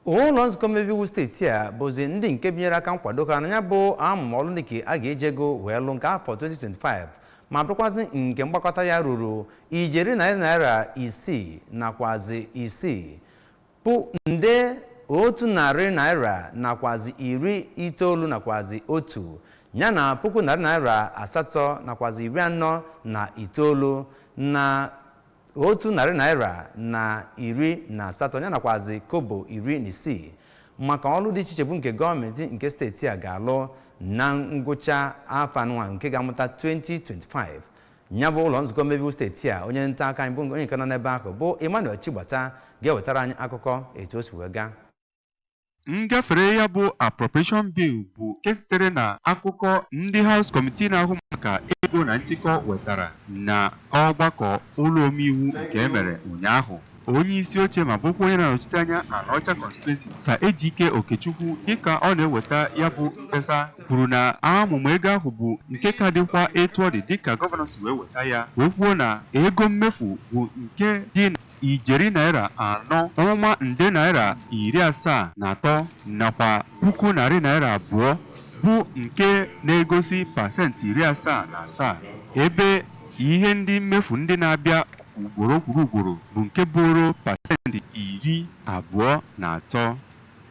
ụlọ nzukọ Omeiwu steeti a bụzi ndị nke binyere aka nkwado ka anya bụ amụma ọrụ ndị a ga-ejego wee lụ nke afọ 2025 ma bụrụkwazị nke mgbakọta ya ruru ijeri naira 6 nakwazi 6 bụ nde 100 naira nakwazi 90 nakwazi 1 yana puku naira 8 nakwazi 49 na 100 naira na 18 ya nakwazi kobo 16 maka ọrụ dị iche iche bụ nke gọọmenti nke steeti a ga-alụ na ngwụcha afọ anụnwa nke ga-amụta 2025. Ya bụ ụlọ nzukọ Omeiwu steeti a onye nta aka anyị bụ onye nke nọ n'ebe ahụ bụ Emmanuel Chigbata ga-ewetara anyị akụkọ etu o si wee gaa. Ngafere ya bụ Appropriation Bill bụ nke sitere na akụkọ ndị House Committee na-ahụ maka ego na nchịkọ wetara na ọgbakọ ụlọ omeiwu nke emere ụnyaahụ. Onye isi oche ma bụkwa onye na-anọchite anya Anaọcha Constituency Sa Ejike Okechukwu dịka ọ na-eweta ya bụ mkpesa kwuru na amụma ego ahụ bụ nke ka dịkwa etu ọ dị dịka gọvanọ si wee weta ya wee kwuo na ego mmefu bụ nke dị ijeri naira 4 ọnwa nde naira 73 nakwa puku narị naira 2 bụ nke na-egosi pasentị 77 ebe ihe ndị mmefu ndị na-abịa ugboro kwuru ugboro bụ nke bụrụ pasentị 23.